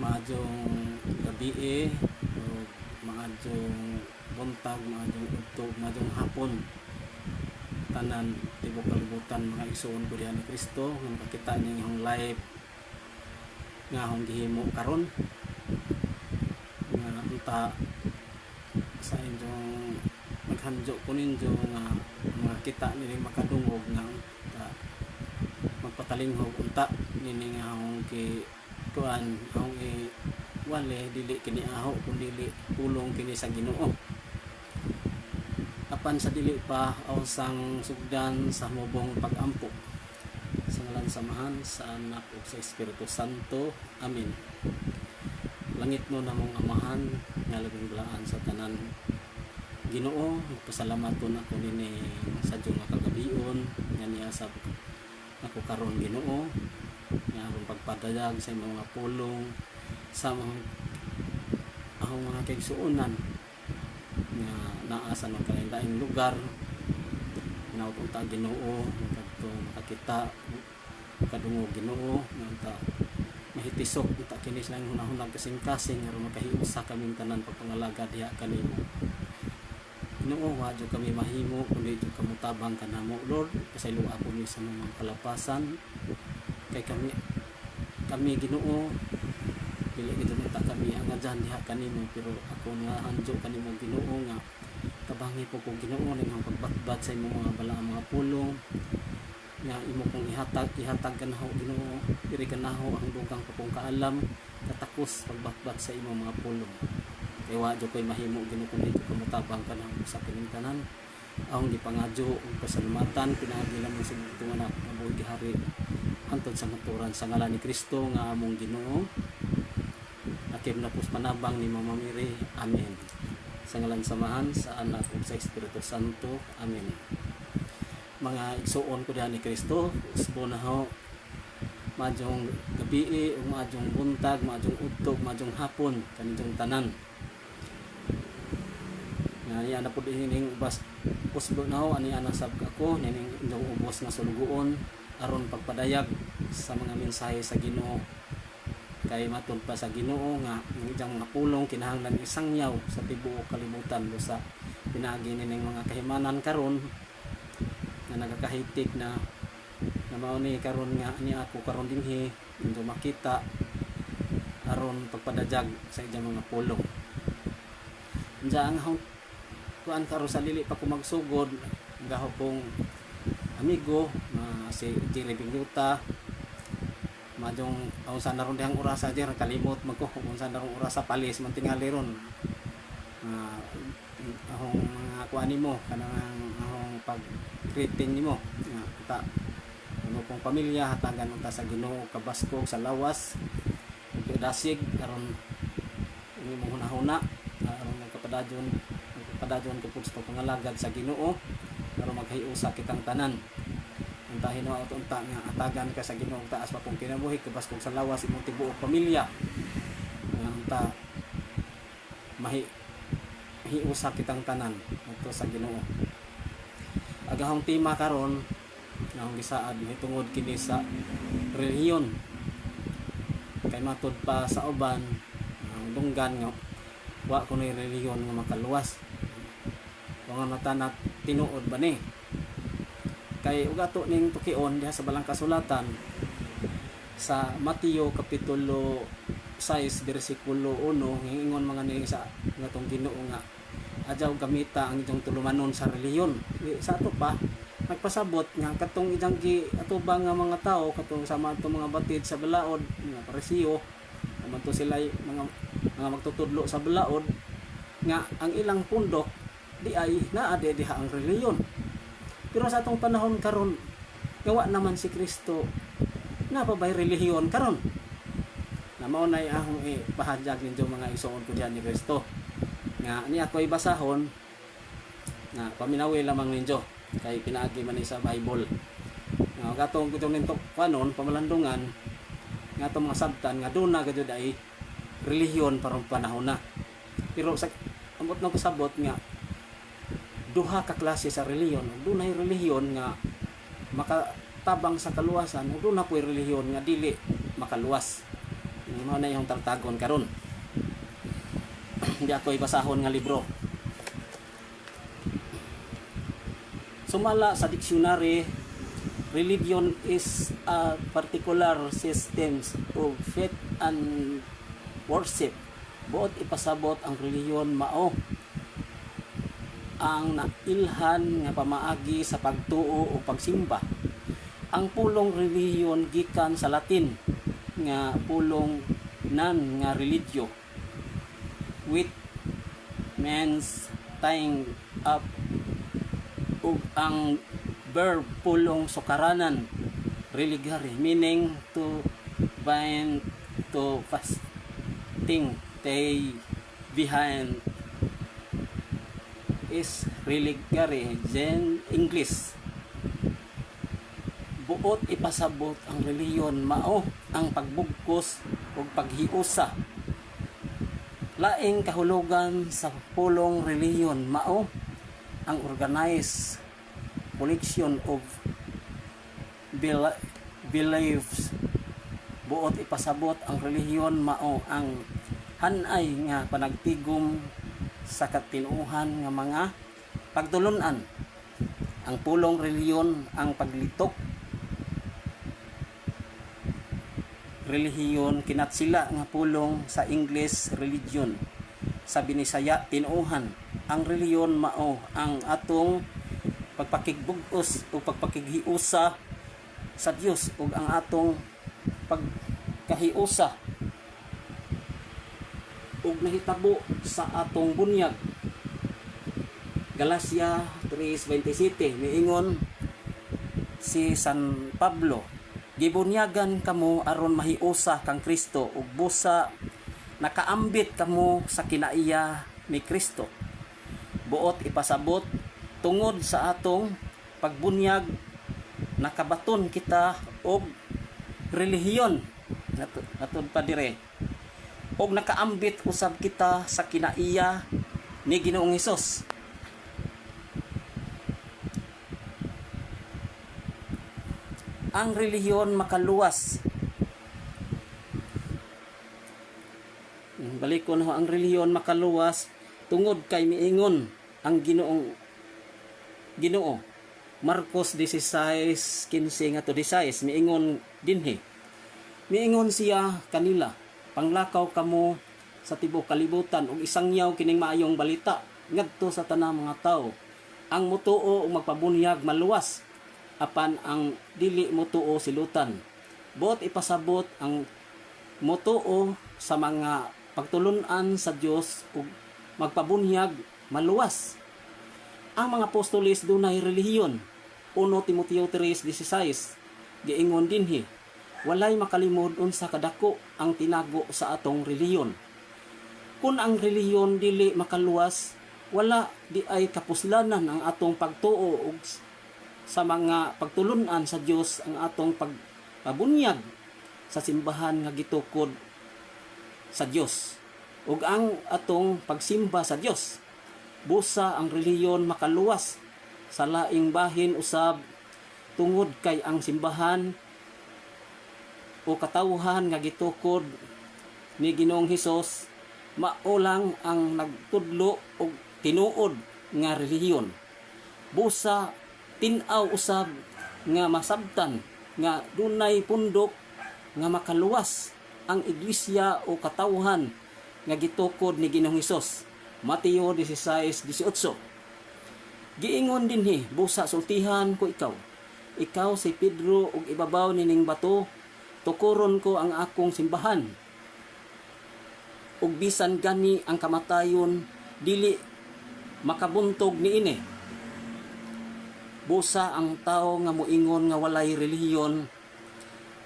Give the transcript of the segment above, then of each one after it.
Maadjong gabi o maadjong buntag, maadjong udto, maadjong hapon tanan tibok kalibutan mga igsoon ko diha ni Kristo nga makakita niyo yung live nga akong gihimo karon nga unta sa inyong maghandyo ko ninyo nga makita nining makadungog nga magpatalinghog unta nining akong kuan akong wale dili kini aho kun dili pulong kini sa Ginoo apan sa dili pa awsang sugdan sa mubong pag-ampo sa ngalan samahan sa Anak ug sa Espiritu Santo. Amen. Langit mo namong amahan nga labing belaan sa tanan Ginoo, pasalamaton ako nini sa Diyo nga kagabion nga niya sa ako karon Ginoo nga akong pagpadayag sa imong mga pulong sa mga akong mga kaigsuonan nga naa sa mga kalain-laing lugar nga upunta Ginoo kadto makakita kadungog Ginoo nga mahitisok kita kini sa hunahunag kasing-kasing aron makahiusa kaming tanan pagpangalaga diha kanimo Ginoo. Wa jud kami mahimo kundi jud kamo tabang kanamo Lord, pasaylo ako ni sa mga kalapasan kay kami Ginoo dili gid ta kami angadyan diha kanimo, pero ako nga handyo kanimo Ginoo nga tabangi po ko Ginoo ning pagbatbat sa imong mga balaang mga pulong nga imo kong ihatag kanaho Ginoo, diri kanaho ang dugang pa kong kaalam katakos pagbatbat sa imong mga pulong kay wa jud koy mahimo Ginoo kundi ko mutabang kanang sa kining tanan ang gipangadyo ug pasalamatan pinaagi lamang sa itong anak nga buhi gihari hantod sa maturan sa ngalan ni Kristo nga among Ginoo. Akim na pus manabang ni Mama Mary. Amen. Sa ngalan samahan sa Anak ug sa Espiritu Santo. Amen. Mga igsuon ko diha ni Kristo, usbo na ho maadjong gabi ug maadjong buntag, maadjong udto, maadjong hapon kaninyong tanan. Nga niya na pud hining ubas usbo na ho ani ana sab ako nining inyong ubos nga sulugoon aron pagpadayag sa mga mensahe sa Ginoo kay matud pa sa Ginoo nga ang mga pulong kinahanglan isangyaw sa tibuok kalibutan sa pinaagi nining mga kahimanan karon nga nagakahitik na mao ni karon nga ni ako karon dinhi indi makita aron pagpadayag sa iyang mga pulong. Unsa ang kuan karon sa dili pa ko magsugod gahapong amigo na si Jerry Binguta madong unsa na ron dihang orasa dir kalimot magko unsa na ron orasa palis man tingali ron ahong mga kuan nimo kanang ahong pag-greeting nimo nga ta ano pong pamilya hatagan unta sa Ginoo kabaskog sa lawas ug dasig karon imong hunahuna aron magkapadadyon ko pud sa pangalagad sa Ginoo aron maghiusa kitang tanan. Untahin mo unta nga atagan ka sa Ginoo taas pa pong kinabuhi kabaskog sa lawas imong tibuok pamilya nga unta mahiusa kitang tanan adto sa Ginoo. Agahong tema karon nga akong gisaad tungod kini sa relihiyon kay matud pa sa uban ang dunggan nga wa kunoy relihiyon nga makaluwas mga mata na tinuod ba ni kay ugato ning tukion diha sa balang kasulatan sa Mateo kapitulo 6 bersikulo 1 ingon mga ni sa ngatong Ginoo nga adyaw gamita ang inyong tulumanon sa relihiyon. Sa ato pa nagpasabot nga katong ilang atubang nga mga tao katong sama atong mga batid sa balaod nga parisiyo naman to sila mga magtutudlo sa balaod nga ang ilang pundok di ay naa diha ang relihiyon. Pero sa atong panahon karon gawa naman si Kristo na pa bay relihiyon karon na mao nay ahong ipahadyag ninyo mga igsoon ko diyan ni Kristo nga niya ko'y basahon nga paminawi lamang ninyo kay pinaagi man sa Bible nga katong nito kanon pamalandungan nga atong mga sabtan nga duna gayud ay relihiyon parang panahon na. Pero sa amot nang kasabot nga duha ka klase sa relihiyon. Dunay relihiyon nga tabang sa kaluwasan ug doon na po'y relihiyon nga dili makaluwas. Mao na yung tartagon karon. Hindi ako ibasahon nga libro. Sumala sa dictionary, religion is a particular systems of faith and worship. Buot ipasabot ang relihiyon mao ang nailhan nga pamaagi sa pagtuo o pagsimba. Ang pulong relihiyon gikan sa Latin nga pulong nan nga religio, with means tying up, ug ang verb pulong sukaranan, religare, meaning to bind, to fasting, tay behind is religare, gen English. Buot ipasabot ang relihiyon mao ang pagbugkos ug paghiusa. Laing kahulugan sa pulong relihiyon mao ang organized collection of beliefs. Buot ipasabot ang relihiyon mao ang hanay nga panagtigom sa katinuhan nga mga pagtulunan. Ang pulong relihiyon ang paglitok relihiyon kinatsila nga pulong sa English religion, sa Binisaya tinuhan. Ang relihiyon mao ang atong pagpakigbugos o pagpakighiusa sa Dios ug ang atong pagkahiusa ug nahitabo sa atong bunyag. Galacia 3:27 miingon si San Pablo, gibunyagan kamo aron mahiusa kang Kristo ug busa nakaambit kamo sa kinaiya ni Kristo. Buot ipasabot tungod sa atong pagbunyag nakabaton kita og relihiyon natud pa dire, og nakaambit usab kita sa kinaiya ni Ginoong Hesus. Ang relihiyon makaluwas. Balik ko na ang relihiyon makaluwas tungod kay miingon ang Ginoo. Marcos 16:15 nga to 16 miingon dinhi. Miingon siya kanila, panglakaw kamo sa tibuok kalibutan ug isangyaw kining maayong balita ngadto sa tanang mga tawo. Ang mutuo ug magpabunyag maluwas, apan ang dili mutuo silutan. Buot ipasabot ang mutuo sa mga pagtulunan sa Dios ug magpabunyag maluwas. Ang mga apostoles dunay relihiyon. 1 Timoteo 3:16 giingon dinhi, walay makalimod unsa kadako ang tinago sa atong relihiyon. Kung ang relihiyon dili makaluwas, wala di ay kapuslanan ang atong pagtuo ug sa mga pagtulunan sa Dios, ang atong pagpabunyag sa simbahan nga gitukod sa Dios ug ang atong pagsimba sa Dios. Busa ang relihiyon makaluwas sa laing bahin usab tungod kay ang simbahan o katawhan nga gitukod ni Ginoong Hesus mao lang ang nagtudlo og tinuod nga relihiyon. Busa tin-aw usab nga masabtan nga dunay pundok nga makaluwas ang iglesia o katawhan nga gitukod ni Ginoong Hesus. Mateo 16:18. Giingon dinhi, busa sultihan ko ikaw si Pedro ug ibabaw nining bato tukuron ko ang akong simbahan. Ug bisan gani ang kamatayon dili makabuntog niini. Busa ang tao nga moingon nga walay relihiyon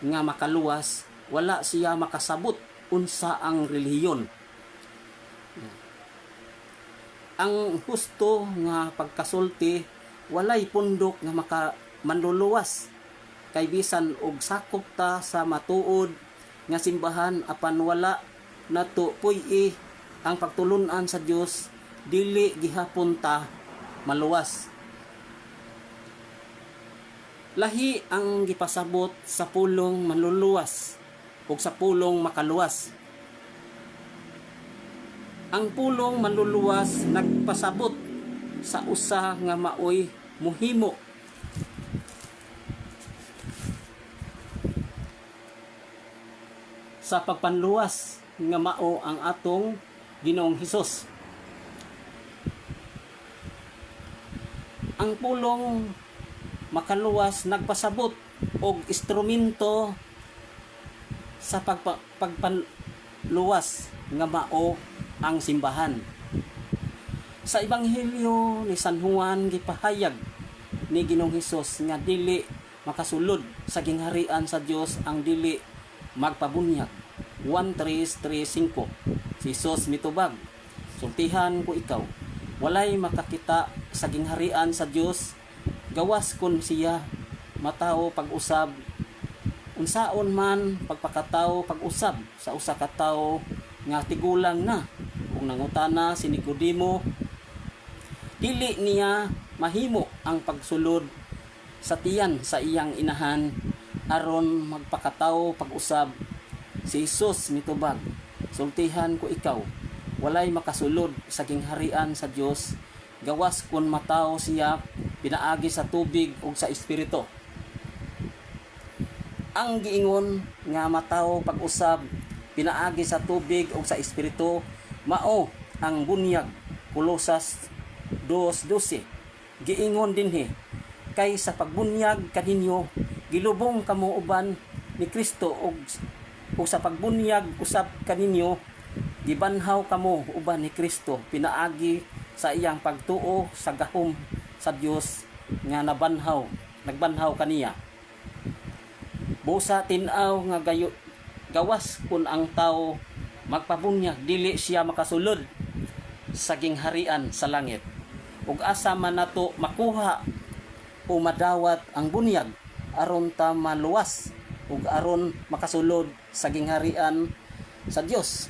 nga makaluwas, wala siya makasabot unsa ang relihiyon. Ang husto nga pagkasulti walay pundok nga manluluwas, kay bisan og sakop ta sa matuod nga simbahan apan wala nato puy ang pagtulunan sa Dios, dili gihapon ta maluwas. Lahi ang gipasabot sa pulong manluluwas ug sa pulong makaluwas. Ang pulong manluluwas nagpasabot sa usa nga maoy muhimo sa pagpanluwas nga mao ang atong Ginoong Hesus. Ang pulong makaluwas nagpasabot og instrumento sa pagpanluwas nga mao ang simbahan. Sa Ebanghelyo ni San Juan gipahayag ni Ginoong Hesus nga dili makasulod sa gingharian sa Dios ang dili magpabunyag. 1:3-5. Si Hesus mitubag, sultihan ko ikaw, walay makakita sa gingharian sa Dios gawas kun siya matawo pag-usab unsaon man pagpakatawo pag-usab sa usa ka tawo nga tigulang na. Kung nangutana si Nicodemo, dili niya mahimo ang pagsulod sa tiyan sa iyang inahan aron magpakatawo pag-usab. Si Hesus mitubag, sultihan ko ikaw, walay makasulod sa gingharian sa Dios gawas kun matawo siya pinaagi sa tubig ug sa espiritu. Ang giingon nga matawo pag-usab pinaagi sa tubig ug sa espiritu mao ang bunyag. Kolosas 2:12. Giingon dinhi, kay sa pagbunyag kaninyo gilubong kamo uban ni Kristo ug sa pagbunyag usab kaninyo gibanhaw kamo uban ni Kristo pinaagi sa iyang pagtuo sa gahom sa Dios nga nagbanhaw kaniya. Busa tin-aw nga gawas kun ang tawo magpabunyag dili siya makasulod sa gingharian sa langit. Ug asa man nato makuha o madawat ang bunyag aron ta maluwas ug aron makasulod sa gingharian sa Dios.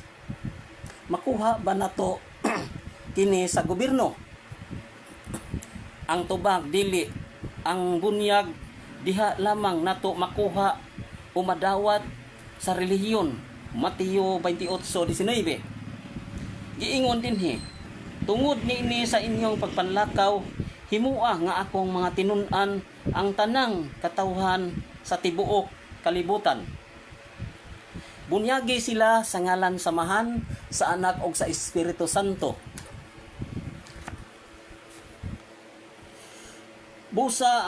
Makuha ba nato kini sa gobyerno? Ang tubag dili. Ang bunyag diha lamang nato makuha o madawat sa relihiyon. Mateo 28:19. Giingon dinhi, tungod niini sa inyong pagpanlakaw himua nga akong mga tinun-an ang tanang katawhan sa tibuok kalibutan. Bunyagi sila sa ngalan samahan sa Anak ug sa Espiritu Santo. Busa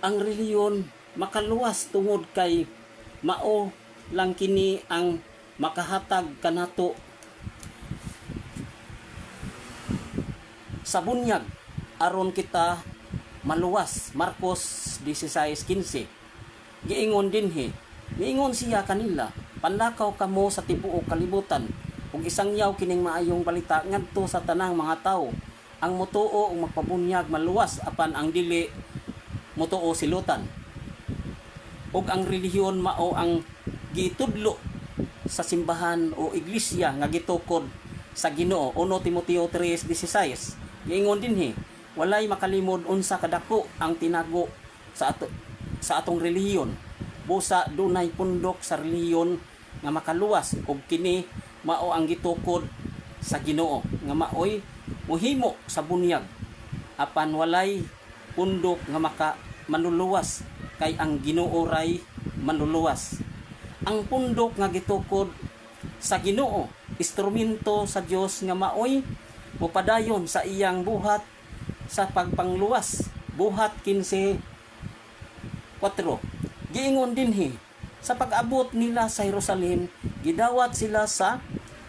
ang reliyon makaluwas tungod kay mao lang kini ang makahatag kanato sa bunyag aron kita maluwas. Marcos 16:15. Giingon dinhi, niingon siya kanila, panlakaw kamo sa tibuok kalibutan ug isangyaw kining maayong balita ngadto sa tanang mga tawo. Ang motuo ug magpabunyag maluwas apan ang dili motuo silutan. Ug ang relihiyon mao ang gitudlo sa simbahan o iglesia nga gitukod sa Ginoo. 1 Timoteo 3:16. Giingon dinhi, walay makalimod unsa kadako ang tinago sa atong relihiyon. Busa dunay pundok sa relihiyon nga makaluwas ug kini mao ang gitukod sa Ginoo nga maoy muhimo sa bunyag apan walay pundok nga manluluwas kay ang Ginoo ray manluluwas. Ang pundok nga gitukod sa Ginoo, instrumento sa Dios nga maoy mupadayon sa iyang buhat sa pagpangluwas. Buhat 15:4. Giingon dinhi, sa pag-abot nila sa Jerusalem, gidawat sila sa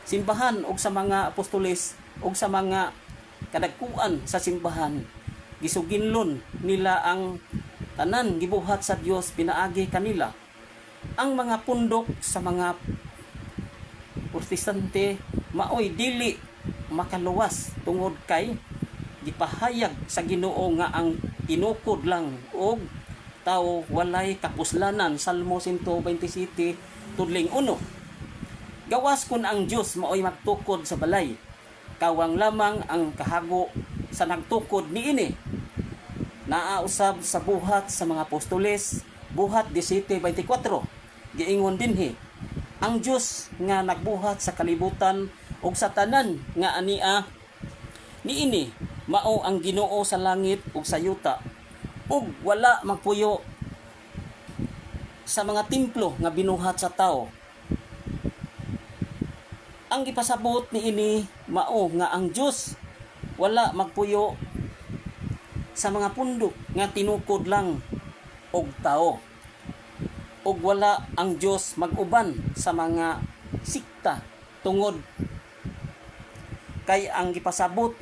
simbahan ug sa mga apostoles ug sa mga kadagkuan sa simbahan. Gisuginlon nila ang tanan gibuhat sa Dios pinaagi kanila. Ang mga pundok sa mga protestante maoy dili makaluwas tungod kay gipahayag sa Ginoo nga ang tinukod lang og tao walay kapuslanan. Salmo 127:1. Gawas kun ang Dios maoy magtukod sa balay, kawang lamang ang kahago sa nagtukod niini. naausab sa buhat sa mga apostoles, buhat 17:24. Giingon dinhi, ang Dios nga nagbuhat sa kalibutan ug sa tanan nga ania niini mao ang Ginoo sa langit ug sa yuta, ug wala magpuyo sa mga templo nga binuhat sa tao. Ang gipasabot niini mao nga ang Dios wala magpuyo sa mga pundok nga tinukod lang og tao, ug wala ang Dios mag-uban sa mga sikta tungod kay ang gipasabot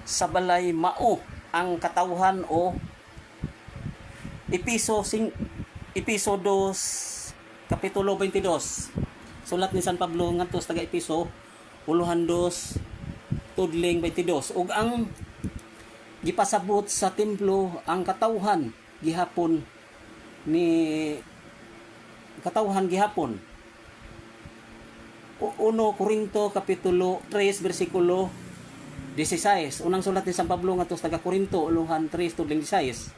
sa balay mao ang katawhan o Episo 2 kapitulo 22. Sulat ni San Pablo ngadto sa Episo 2 tudling 22. Ug ang gipasabot sa templo ang katawhan gihapon. 1 Korinto kapitulo 3 bersikulo 16. Unang sulat ni San Pablo ngadto sa Korinto 3 tudling 16.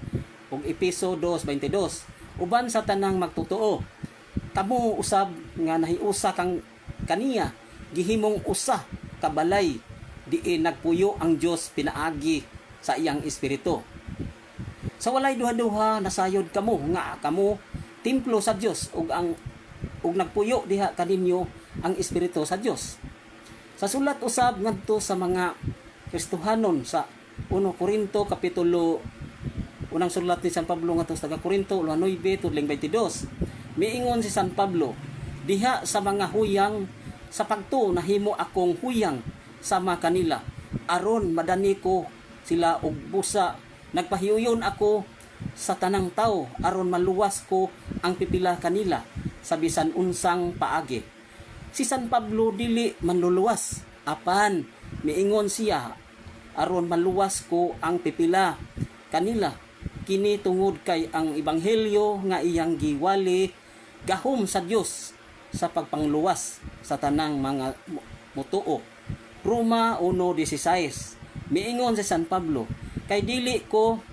Ug Episo 2:22. Uban sa tanang magtotoo, kamo usab nga nahiusa kang kaniya gihimong usa ka balay diin nagpuyo ang Dios pinaagi sa iyang espiritu. Sa walay duha-duha nasayod kamo nga kamo templo sa Dios ug nagpuyo diha kaninyo ang espiritu sa Dios. Sa sulat usab ngadto sa mga Kristohanon sa 1 Korinto kapitulo unang sulat ni San Pablo ngadto sa Korinto 9:22. Miingon si San Pablo, diha sa mga huyang sa pagto nahimo akong huyang sama kanila aron madani ko sila og busa. Nagpahiuyon ako sa tanang tao aron maluwas ko ang pipila kanila sa bisan unsang paagi. Si San Pablo dili manluluwas, apan miingon siya aron maluwas ko ang pipila kanila kini tungod kay ang ebanghelyo nga iyang giwali gahom sa Dios sa pagpangluwas sa tanang mga mutuo. Roma 1:16. Miingon si San Pablo, kay dili ko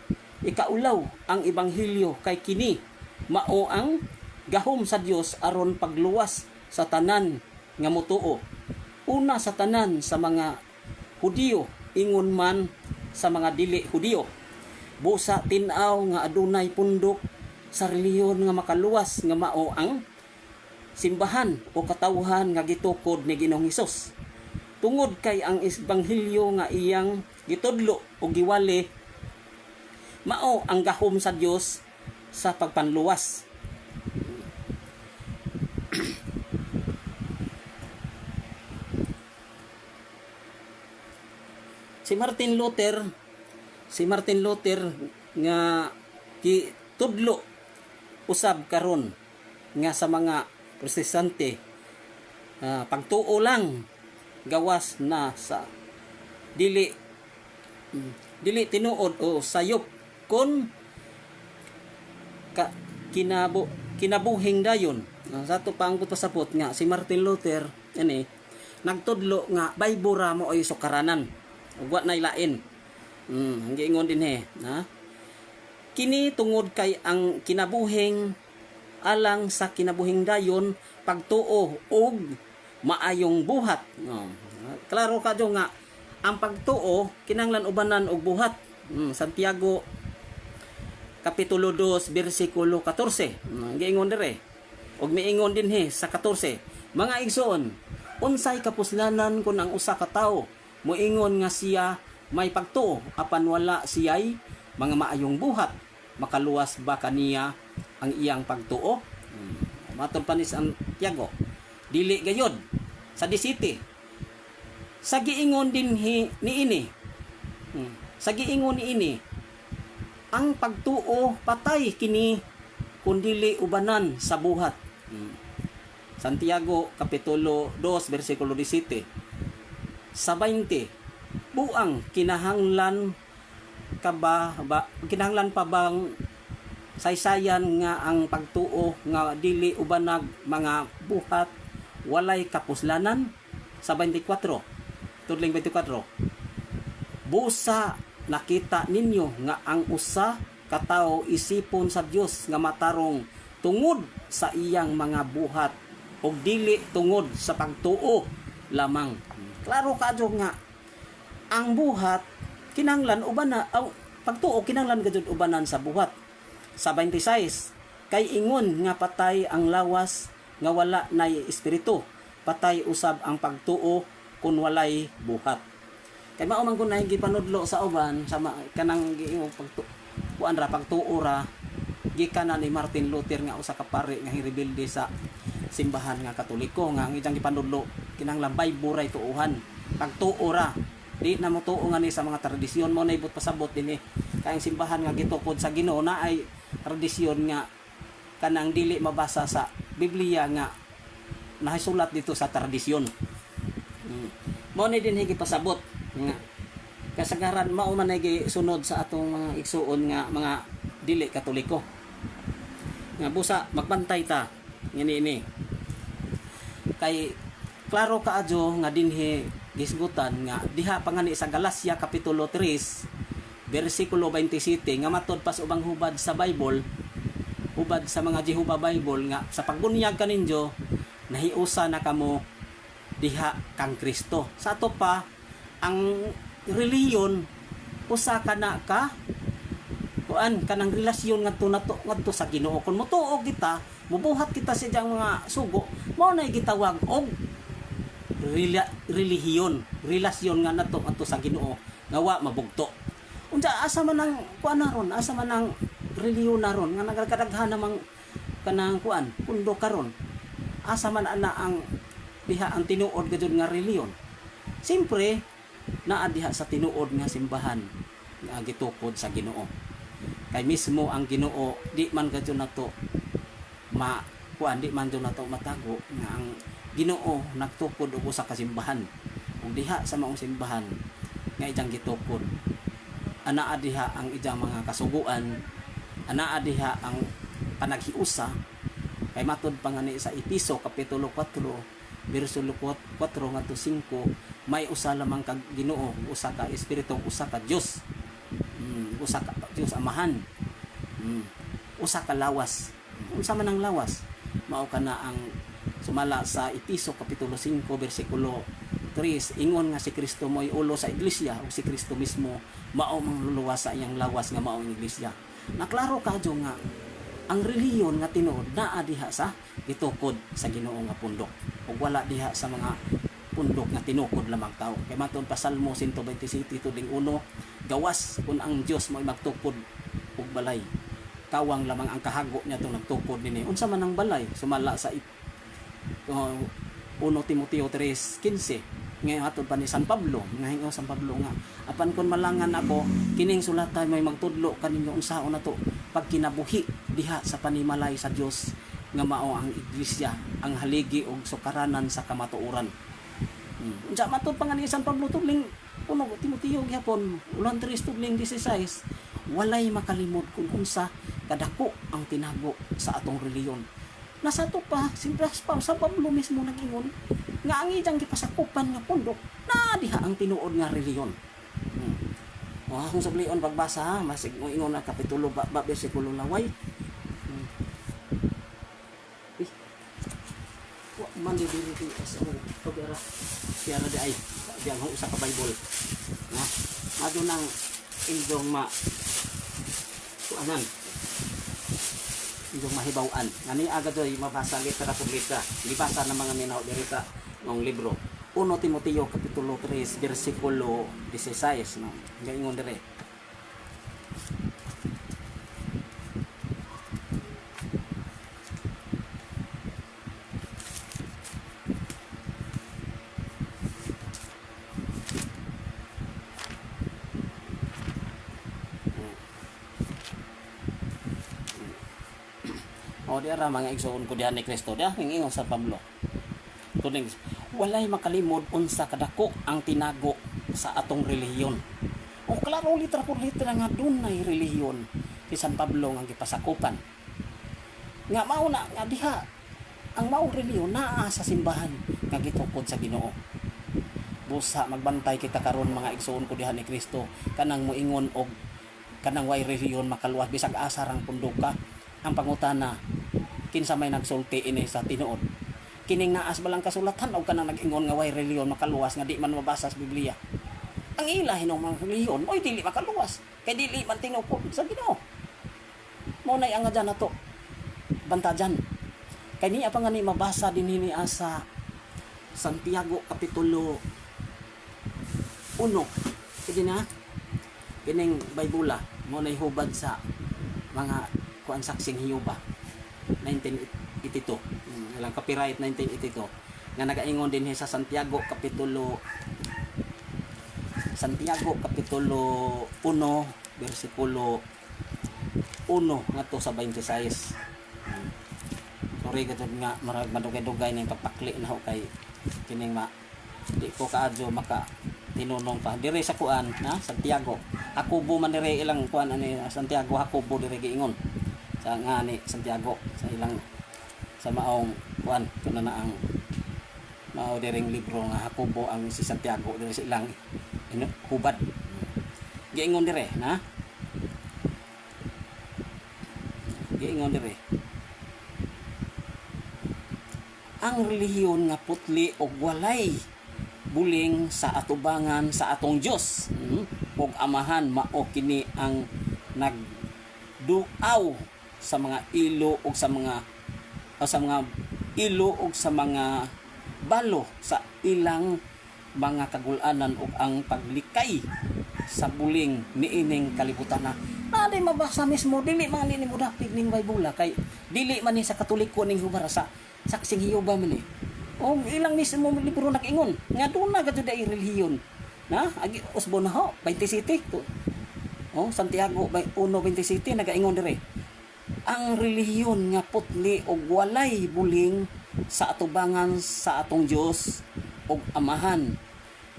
ikaulaw ang ebanghelyo kay kini mao ang gahom sa Dios aron pagluwas sa tanan nga mutuo. Una sa tanan sa mga Hudiyo, ingon man sa mga dili Hudiyo. Busa tin-aw nga adunay pundok sa reliyon nga makaluwas nga mao ang simbahan o katawhan nga gitukod ni Ginoong Hesus. Tungod kay ang ebanghelyo nga iyang gitudlo o giwali mao ang gahom sa Dios sa pagpanluwas. Si Martin Luther nga gitudlo usab karon nga sa mga protestante, pagtuo lang gawas na sa dili tinuod o sayop kon kinabuhing dayon. Sa ato pang pasapot nga si Martin Luther nagtudlo nga baybura mo ay sukaranan ug wa nay lain. Ang giingon din kini tungod kay ang kinabuhing alang sa kinabuhing dayon pagtuo og maayong buhat. Klaro ka jo nga ang pagtuo kinahanglan ubanan og buhat. Santiago kapitulo 2 bersikulo 14. Ang giingon dire. Og miingon din sa 14. Mga igsoon, unsay kapuslanan kun ang usa ka tawo moingon nga siya may pagtuo apan wala siyay mga maayong buhat, makaluwas ba kaniya ang iyang pagtuo? Matod pa ni Santiago, dili gayod sa 17. Sa giingon din niini, ang pagtuo patay kini kun dili ubanan sa buhat. Santiago kapitulo 2 bersikulo 17. Sa 20, buang kinahanglan pa bang saysayan nga ang pagtuo nga dili ubanag mga buhat walay kapuslanan? Sa 24 tudling 24, busa nakita ninyo nga ang usa ka tawo isipon sa Dios nga matarong tungod sa iyang mga buhat ug dili tungod sa pagtuo lamang. Klaro kadyo nga ang buhat kinahanglan uban pagtuo kinahanglan gayud ubanan sa buhat. Sa 26, kay ingon nga patay ang lawas nga wala nay espiritu, patay usab ang pagtuo kun walay buhat. Kay mao man kun nay gipanudlo sa uban sa kanang pagtuo ra gikan na ni Martin Luther nga usa ka pari nga hirebelde sa simbahan nga Katoliko nga ang iyang gipanudlo kinahanglan Bible ray tuuhan, pagtuo ra di na mo tuo nga ni sa mga tradisyon mo na ibot pasabot dinhi kay ang simbahan nga gitukod sa Ginoo na ay tradisyon nga kanang dili mabasa sa Biblia nga nahisulat dito sa tradisyon. Mo ni dinhi gipasabot nga kasagaran mao man ay sunod sa atong mga igsuon nga mga dili Katoliko nga busa magbantay ta ngini kay klaro kaadyo nga dinhi gisgutan nga diha pangani sa Galacia kapitulo 3 bersikulo 27 nga matud pas ubang hubad sa Bible, hubad sa mga Jehovah Bible nga sa pagbunyag kaninyo nahiusa na kamo diha kang Kristo. Sa ato pa ang reliyon usa kana ka kuan kanang relasyon ngadto sa Ginoo. Kun motuo kita, mubuhat kita sa diyang mga sugo, mao na gitawag og relihiyon, relasyon nga nato adto sa Ginoo nga wa mabugto. Unsa asa man ang kuan naron, asa man ang relihiyon naron nga nagkadaghan namang kanang kuan, pundo karon. Asa man ana ang diha ang tinuod gayud nga relihiyon. Siyempre naa diha sa tinuod nga simbahan nga gitukod sa Ginoo. Kay mismo ang Ginoo di man gayud nato kuan di man jud nato matago nga ang Ginoo nagtukod og usa ka simbahan. Ug diha sa maong simbahan nga iyang gitukod, anaa diha ang iyang mga kasuguan, anaa diha ang panaghiusa. Kay matud pa nga ni sa Episo kapitulo 4 bersikulo 4 ngadto 5, may usa lamang kag Ginoo, usa ka espiritu, usa ka Dios. Usa ka Dios Amahan. Usa ka lawas. Unsa man ang lawas? Mao kana ang sumala sa Episo kapitulo 5 bersikulo 3, ingon nga si Kristo mo'y ulo sa iglesia ug si Kristo mismo mao mang luluwas sa iyang lawas nga mao ang iglesia. Naklaro kadyo nga ang relihiyon nga tinuod naa diha sa gitukod sa Ginoo nga pundok ug wala diha sa mga pundok nga tinukod lamang tao. Kay matud pa Salmo 127:1, gawas kun ang Dios mo'y magtukod og balay, kawang lamang ang kahago niya itong nagtukod nini. Unsa man ang balay? Sumala sa 1 Timoteo 3:15 ngayon hatod pa ni San Pablo nga hingaw San Pablo nga apan kon malangan ako kining sulatan may magtudlo kaninyo unsaon nato pagkinabuhi diha sa panimalay sa Dios nga mao ang iglesia, ang haligi og sukaranan sa kamatuoran. Unsa matud pa nga ni San Pablo tudling 1 Timoteo gyapon ulan 3 tudling 16, walay makalimot kung unsa kadako ang tinago sa atong reliyon. Nasa to pa sa Pablo mismo nag-ingon nga ang iyang gipasakupan nga pundok na diha ang tinuod nga reliyon. Kung sublion pagbasa ha, masig mo ingon na kapitulo bersikulo laway. Wa man di as pagara siya di ay diang usa ka Bible. Na ado nang indong kuanan yung mahibawan. Ngani agad doy mabasa litra por litra. Libasa ng mga minaw dirita ng libro. 1 Timoteo kapitulo 3 bersikulo 16 no. Gaingon dire. O diara mga igsoon ko diha ni Kristo diha ingon sa Pablo. Tuning walay makalimod unsa kadako ang tinago sa atong relihiyon. O klaro litra por litra nga dunay relihiyon si San Pablo nga gipasakupan. Nga mao na nga diha ang maong relihiyon naa sa simbahan nga gitukod sa Ginoo. busa magbantay kita karon mga igsoon ko diha ni Kristo, kanang moingon og kanang way reliyon makaluwas bisag asa rang pundok ka. Ang pangutana, kinsa may nagsulti ini sa tinuod? Kining naas balang kasulatan o kanang nag-ingon nga way reliyon makaluwas nga di man mabasa sa Biblia? Ang ilahin ng mga reliyon, oy dili makaluwas kay dili man tinukod sa Ginoo. Mo nay ang adyan nato bantajan. Kay niya pa nga ni mabasa din ni sa Santiago Kapitulo 1. Kaya na kining Bible mo nay hubad sa mga kuan saksing Hiyuba 1982. Ilang copyright 1982 nga nagaingon din sa Santiago Kapitulo 1 versikulo 1 ngadto sa 26. Sorry gadud nga marag madugay-dugay ning pagpakli na ho kay kining di ko kaadyo maka tinunong pa dire sa kuan na Santiago. Hakubo man dire ilang kuan ani Santiago, Hakubo dire giingon sa nga ni Santiago sa ilang sa maong kuan kuna na ang mao diring libro nga Hakubo ang si Santiago dire sa ilang hubad giingon dire na giingon dire ang relihiyon nga putli og walay buling sa atubangan sa atong Dios ug amahan, mao kini ang nagduaw sa mga ilo ug sa mga ilo ug sa mga balo sa ilang mga kagul-anan ug ang paglikay sa buling niining kalibutan na di mabasa mismo, dili man ni mo dapig ning Bible kay dili man ni sa Katoliko ning hubara sa saksing Hiyuba man ni. O ilang mismo libro nag-ingon nga duna gadto dai relihiyon na agi usbo na ho 27. O Santiago 1:27 nagaingon dire. Ang relihiyon nga putli og walay buling sa atubangan sa atong Dios og amahan,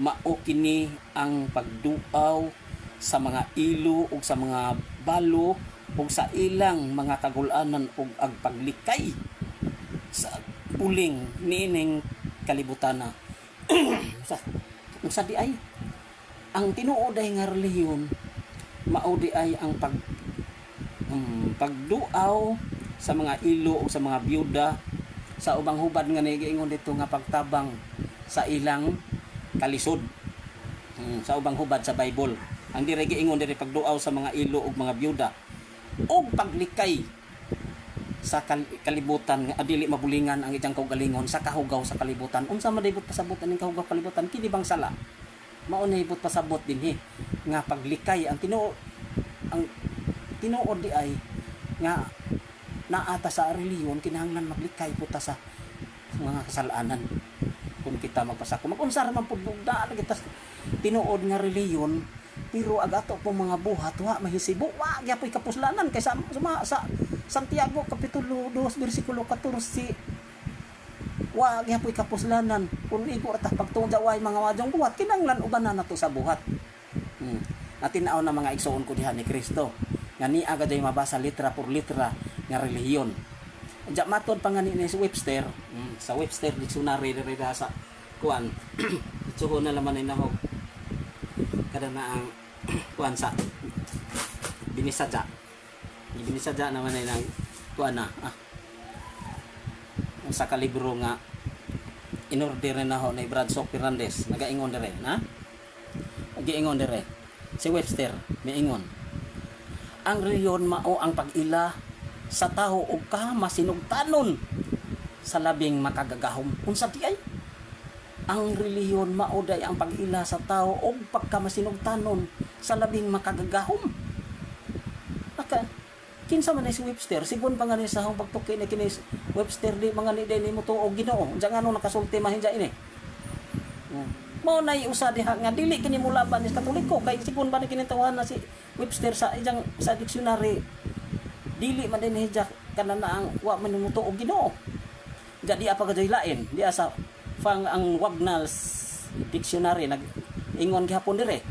mao kini ang pagduaw sa mga ilo ug sa mga balo ug sa ilang mga kagul-anan ug ang paglikay sa puling niining kalibutan na. sa di ay ang tinuod ay nga relihiyon mao di ay ang pagduaw sa mga ilo o sa mga byuda sa ubang hubad nga nigiingon dito nga pagtabang sa ilang kalisod. Sa ubang hubad sa Bible ang dire giingon dire pagduaw sa mga ilo ug mga byuda o paglikay sa kalibutan nga dili mabulingan ang iyang kaugalingon sa kahugaw sa kalibutan. Unsa man dibot pasabot aning kahugaw kalibutan kini bang sala mao na ibot pasabot dinhi nga paglikay ang tinuod di ay nga naata sa relihiyon kinahanglan maglikay puta sa mga kasalanan kung kita magpasako mag-unsa man pud bugda kita tinuod nga relihiyon pero agato po mga buhat wa mahisibo wa gyapoy kapuslanan kay sa Santiago Kapitulo 2 versikulo 14 wa gyapoy kapuslanan kun igo ta pagtungja way mga wadyong buhat kinahanglan ubanan nato sa buhat. Natinaw na mga igsoon ko diha ni Kristo nga ni agaday mabasa litra por litra nga relihiyon. Unya matod pa nga ni Webster sa Webster dictionary dire sa kuan suho na laman na nahog kada na ang kuan sa binisadya naman ay nang kuan na sa kalibro nga inorder na ho ni Bradshaw Fernandez nagaingon dire na giingon dire si Webster miingon ang reliyon mao ang pag-ila sa tawo og kamasinugtanon sa labing makagagahom. Unsa di ay ang relihiyon mao day ang pag-ila sa tawo og pagkamasinugtanon sa labing makagagahom. Kinsa man si Webster sigon pa nga ni sa hong pagtuki ni kini Webster di mga ni day mo tuog Ginoo unsa ngano nakasulti mahinja ini. Mao nay usa diha nga dili kini mulaban ni Katoliko kay sigon ba ni kini tawahan na si Webster sa ijang sa dictionary dili man din hijak kanana ang wa man mo tuog Ginoo. Jadi apa kajoy lain di asa fang ang Wagnalls dictionary nag ingon gihapon dire.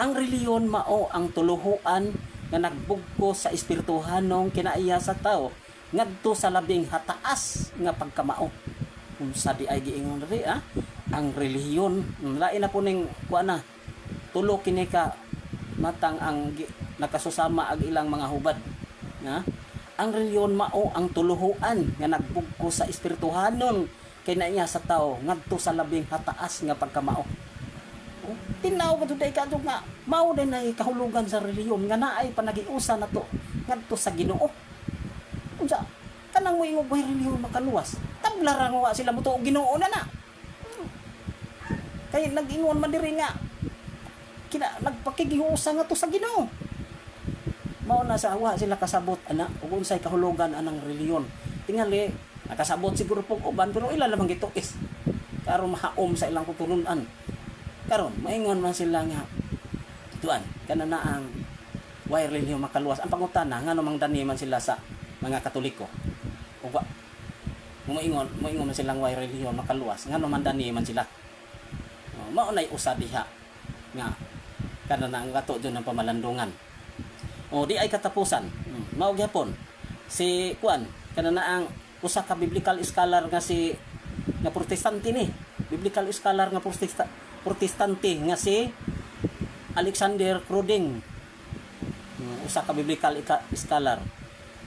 Ang reliyon mao ang tuluhuan nga nagbugko sa espirituhanong kinaiya sa tao ngadto sa labing hataas nga pagkamao. Unsa di ay giingon diri ang relihiyon lain na po ning kuan na tulo kini ka matang ang nakasusama ag ilang mga hubad na ang relihiyon mao ang tuluhuan nga nagbugko sa espirituhanon kay na niya sa tao ngadto sa labing hataas nga pagkamao. Tinaw ko today kadto nga mao din ay kahulugan sa relihiyon nga naay panagiusa nato ngadto sa Ginoo. Unsa kanang moingog way relihiyon makaluwas? Tablara nga sila mo tuog Ginoo na na. Kay nag-ingon man diri nga nagpakigiusa nga to sa Ginoo. Mao na sa awa sila kasabot ana ug unsay kahulugan anang relihiyon. Tingali nakasabot siguro pug uban pero ila lamang gituis. Karon mahaom sa ilang kutunon-an. Karon maingon man sila nga tuan kana na ang way relihiyon makaluwas. Ang pangutana ngano mang dani man sila sa mga Katoliko. Ug maingon man silang way relihiyon makaluwas ngano man dani man sila. Mao nay usa diha nga kana na ang ato dyon ng pamalandungan. Di ay katapusan. Mao gyapon si kuan kana na ang usa ka biblical scholar nga si nga protestante ni. Biblical scholar nga protestante nga si Alexander Cruding. Usa ka biblical scholar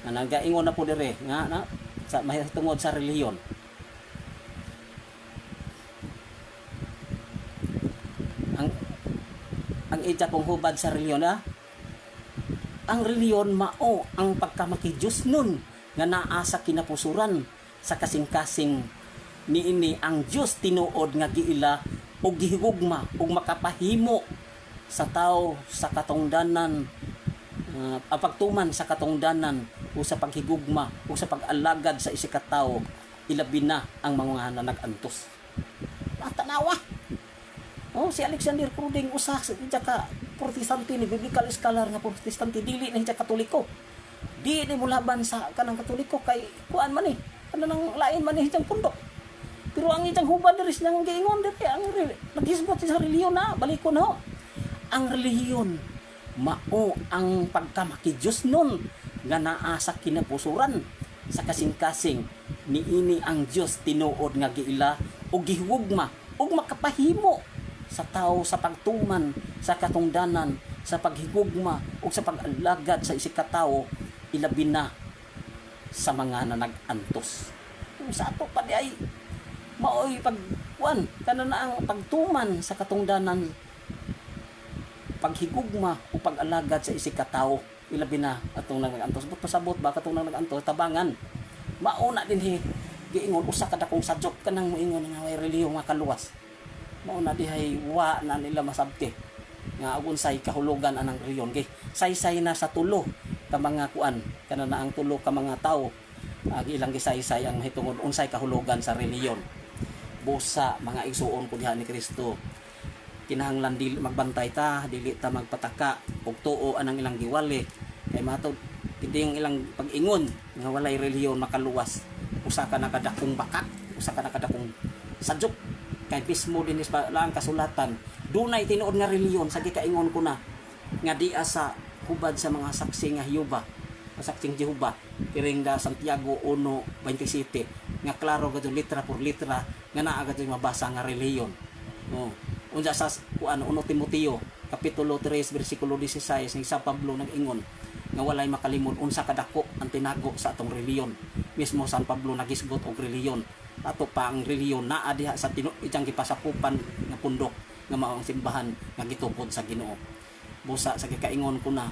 nga nagaingon na po dire nga na sa mahitungod sa relihiyon. Ang ija kong hubad sa relihiyon ang relihiyon mao ang pagkamakidiyos nun nga naa sa kinapusuran sa kasing-kasing niini ang Dios tinuod nga giila ug gihigugma ug makapahimo sa tao sa katungdanan ang pagtuman sa katungdanan o sa paghigugma o sa pag-alagad sa isa ka tawo ilabi na ang mga nag-antos. Tanawa. Si Alexander Cruding usa sa ka protestante ni biblical scholar nga protestante dili na siya Katoliko. Di mo laban sa kanang Katoliko kay kuan man ni. Kanang lain man ni siyang pundok. Pero ang itang hubad diri nang giingon diri ang naghisgot sa relihiyon na balikon ho. Ang relihiyon mao ang pagkamakidiyos nun nga naa sa kinapusuran sa kasing-kasing niini ang Dios tinuod nga giila ug gihugma ug makapahimo sa tao sa pagtuman sa katungdanan sa paghigugma ug sa pag-alagad sa isig ka tawo ilabi na sa mga nanag-antos. Sa ato pa di ay maoy pagkuan kana na ang pagtuman sa katungdanan paghigugma o pag-alagad sa isig ka tawo ilabi na atong nag-antos. But pasabot ba katong nag-antos tabangan mauna din giingon usa ka dakong sadyok kanang moingon nga way relihiyon nga kaluwas. Mao na dihay wa na nila masabti nga unsay kahulugan anang relihiyon kay saysay na sa tulo ka mga kuan kana na ang tulo ka mga tawo ilang gisaysay ang hitungod unsay kahulugan sa relihiyon. Busa mga igsuon ko diha ni Kristo kinahanglan dili magbantay ta dili ta magpataka ug tuo anang ilang giwali kay matud kiti yung ilang pag-ingon nga walay relihiyon makaluwas usa ka nakadakong bakat usa ka nakadakong sadyok kay mismo din lang kasulatan dunay tinuod nga relihiyon sa gikaingon ko na nga diya sa hubad sa mga saksi nga Jehova saksing Jehova kiring da Santiago 1:27 nga klaro gado litra por litra nga naa gado mabasa nga relihiyon. Unsa sa kuan 1 Timoteo kapitulo 3 bersikulo 16 ni San Pablo nag-ingon nga walay makalimot unsa kadako ang tinago sa atong relihiyon. Mismo San Pablo nagisgot og relihiyon. Ato pa ang relihiyon naa diha sa ijang gipasakupan nga pundok nga mao ang simbahan nga gitukod sa Ginoo. Busa sa gikaingon ko na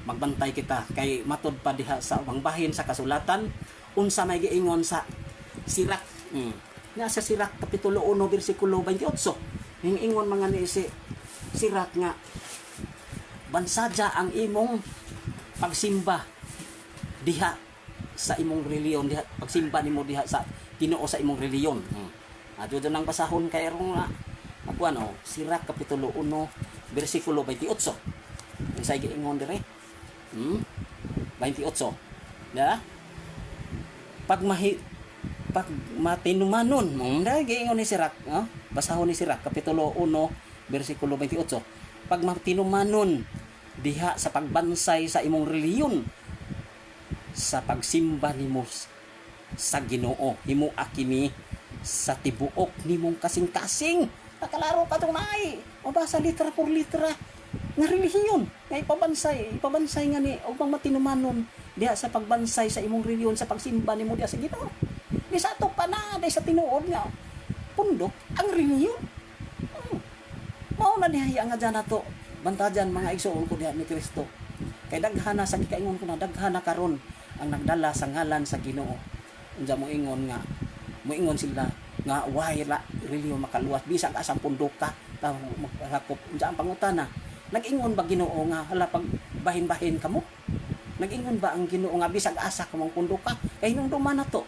magbantay kita kay matud pa diha sa bahin sa kasulatan unsa may giingon sa Sirak. Nga sa Sirak kapitulo 1 bersikulo 28 ning ingon mga ni si Sirak nga bansadya ang imong pagsimba diha sa imong relihiyon diha pagsimba nimo diha sa Ginoo sa imong relihiyon. Adto nang basahon kay rong akuan Sirak kapitulo 1 bersikulo 28. Unsay giingon dire? 28. Da? Pag matinumanon, giingon ni Sirak, basahon ni Sirak kapitulo 1 bersikulo 28. Pag matinumanon diha sa pagbansay sa imong relihiyon sa pagsimba nimo sa Ginoo himuak kini sa tibuok nimong kasing-kasing. Nakalaro ka itong naay. Mabasa litra por litra. Nga relihiyon. Nga ipabansay nga ni o pang matinumanon diha sa pagbansay sa imong relihiyon sa pagsimba nimo diha sa Ginoo. Di sa ato pa na, di sa tinuod nga pundok ang relihiyon. Mao na diha nga dyan nato. Bantajan mga igsoon ko diha ni Kristo. Kay daghana sa gikaingon ko na daghana karon ang nagdala sa ngalan sa Ginoo. Unsa mo ingon nga moingon sila nga why relihiyon makaluwas bisag asang pundok ka ta maghakop unsa ang pangutana. Nag-ingon ba Ginoo nga hala pag bahin-bahin kamo? Nag-ingon ba ang Ginoo nga bisag asa ka mong pundok ka? Kay hinumduman na to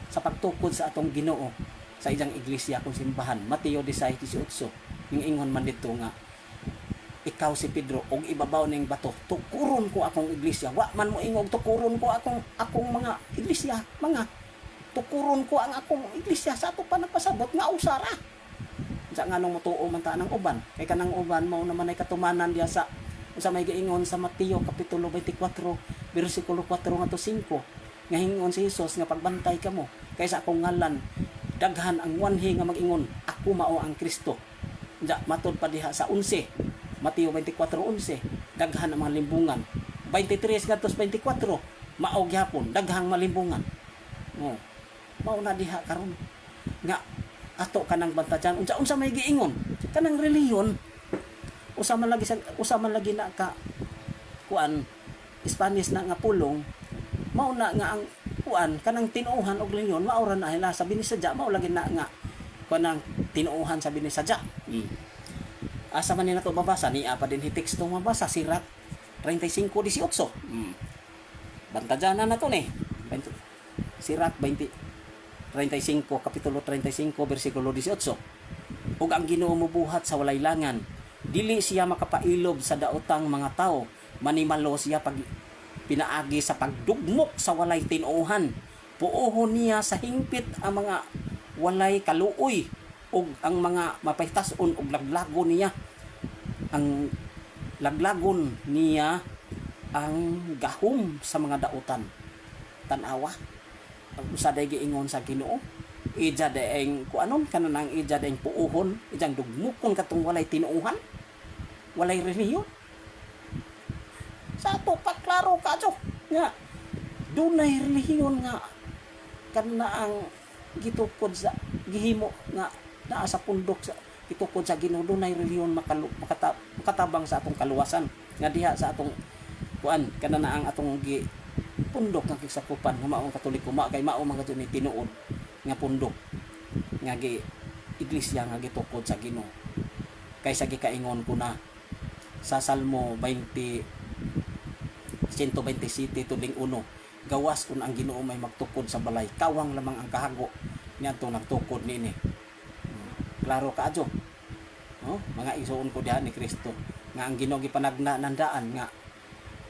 sa pagtukod sa atong Ginoo sa iyang iglesia kung simbahan. Mateo 16:18. Ning ingon man dito nga ikaw si Pedro og ibabaw ning bato tukuron ko akong iglesia. Wa man mo ingog tukuron ko akong mga iglesia. Mga tukuron ko ang akong iglesia sa ato pa nagpasabot nga usara. Sa nga nung mutuo man ta ng uban. Kay kanang uban mao naman ay katumanan diya sa may giingon sa Mateo kapitulo 24 bersikulo 4 ngadto 5 nga hingon si Hesus nga pagbantay kamo kaysa akong ngalan daghan ang wanhi nga mag-ingon ako mao ang Kristo. Diya matod pa diha sa 11 Mateo 24:11 daghan ang mga limbungan. 23 ngadto 24 mao gyapon daghang malimbungan. Mao na diha karon nga ato kanang bantajan unsa may giingon kanang relihiyon usa man lagi na ka kuan Spanish na nga pulong mao na nga ang kuan kanang tinuuhan og relihiyon mao ra na ila sabi ni sadya mao lagi na nga kanang tinuuhan sabi ni sadya. Asa man ni nato babasa ni apa din teksto mabasa Sirak 35:18. Bantajan na nato ni Sirak 35 kapitulo 35 bersikulo 18. Ug ang Ginoo mobuhat sa walay langan, dili siya makapailob sa daotang mga tao, manimalo siya pag pinaagi sa pagdugmok sa walay tinuohan. Puohon niya sa hingpit ang mga walay kaluoy ug ang mga mapahitason ug laglagon niya. Ang laglagon niya ang gahom sa mga daotan. Tan-awa usa day giingon sa Ginoo ija daeng kuanon kanang ija daeng puuhon ijang dugmukon katong walay tinuuhan walay relihiyon sa ato pa klaro kadto nga dunay relihiyon nga kana ang gitukod sa gihimo nga naa sa pundok sa gitukod sa Ginoo dunay relihiyon makatabang sa atong kaluwasan nga diha sa atong kuan kana na ang atong pundok nga kisakupan nga maong Katoliko kay mao man kadto ni tinuod nga pundok nga iglesia nga gitukod sa Ginoo kaysa gikaingon ko na sa Salmo 127 tuling 1 gawas kun ang Ginoo may magtukod sa balay kawang lamang ang kahago niadto nagtukod niini. Klaro kaadto mga igsoon ko diha ni Kristo nga ang Ginoo gipanagna nandaan nga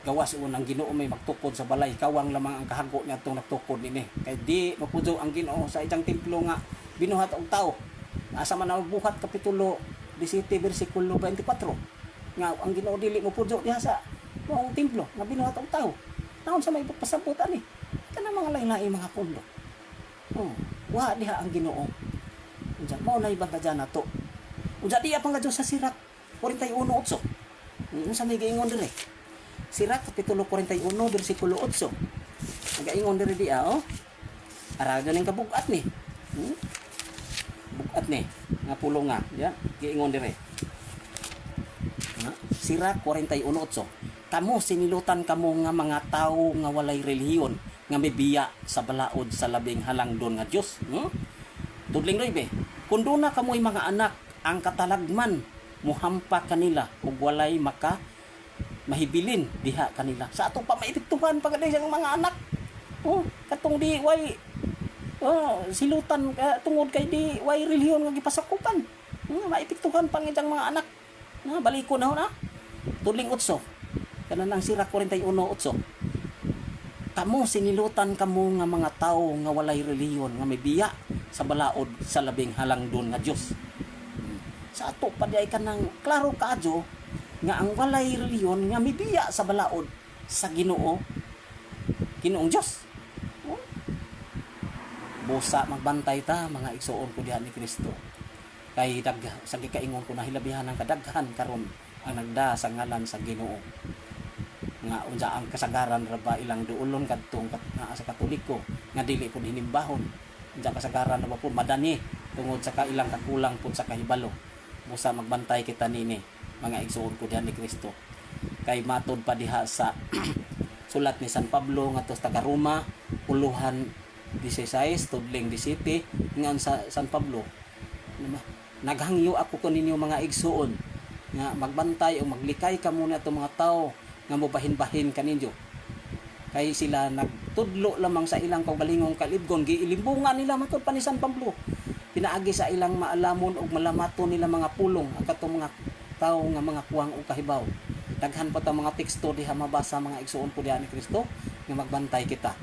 gawas unang Ginoo may magtukod sa balay kawang lamang ang kahago niya itong nagtukod nini kay di mapudzo ang Ginoo sa ijang templo nga binuhat og tao asa man buhat kapitulo 17 bersikulo 24 nga ang Ginoo dili mapudzo diha sa maong templo nga binuhat og tao naon sa may pasabutan ni kana mga lain-lain mga pundo wa diha ang Ginoo unsa mao na ibantajan nato unsa diya pang kadto sa Sirak 41:8 unsa may giingon dire Sirak kapitulo 41 bersikulo 8. Nagaingon diri dia ara ganing kabugat ni. Bugat ni nga pulong nga ya giingon diri. Sirak 41:8. Kamo sinilutan kamo nga mga tawo nga walay relihiyon nga mibiya sa balaod sa labing halangdon nga Dios. Tudling be. Kun duna kamoy mga anak ang katalagman muhampa kanila ug walay mahibilin diha kanila sa atong pamaipituhan pagaday sa mga anak katong di way silutan tungod kay di way relihiyon nga gipasakupan maipituhan pang itang mga anak baliko na na tuling 8 kana nang Sirak 41:8 kamo sinilutan kamo nga mga tawo nga walay relihiyon nga may biya sa balaod sa labing halangdon nga Dios sa ato pa di ay kanang klaro kaadyo nga ang walay reliyon nga mibiya sa balaod sa Ginoong Dios. Busa magbantay ta mga igsuon ko diha ni Kristo. Kay sa gikaingon ko na hilabihan ng kadaghan karon ang nagda sa ngalan sa Ginoo. Nga unsa ang kasagaran ra ba ilang duolon kadtong sa Katoliko nga dili pud hinimbahon. Unsa kasagaran ra ba pud madani tungod sa kailang kakulang pud sa kahibalo. Busa magbantay kita nini mga igsuon ko diha ni Kristo. Kay matod pa diha sa sulat ni San Pablo ngadto sa taga Roma, puluhan 16 tudling 17 nga sa San Pablo. Naghangyo ako kaninyo mga igsuon nga magbantay o maglikay ka muna itong mga tao nga mobahin-bahin kaninyo. Kay sila nagtudlo lamang sa ilang kaugalingong kalibgon, giilimbungan nila matod pa ni San Pablo. Pinaagi sa ilang maalamon og malamaton nila mga pulong ang katong mga tao nga mga kuwang o kahibaw. Daghan pa ta mga teksto diha mabasa mga igsuon ko diha ni Kristo nga magbantay kita.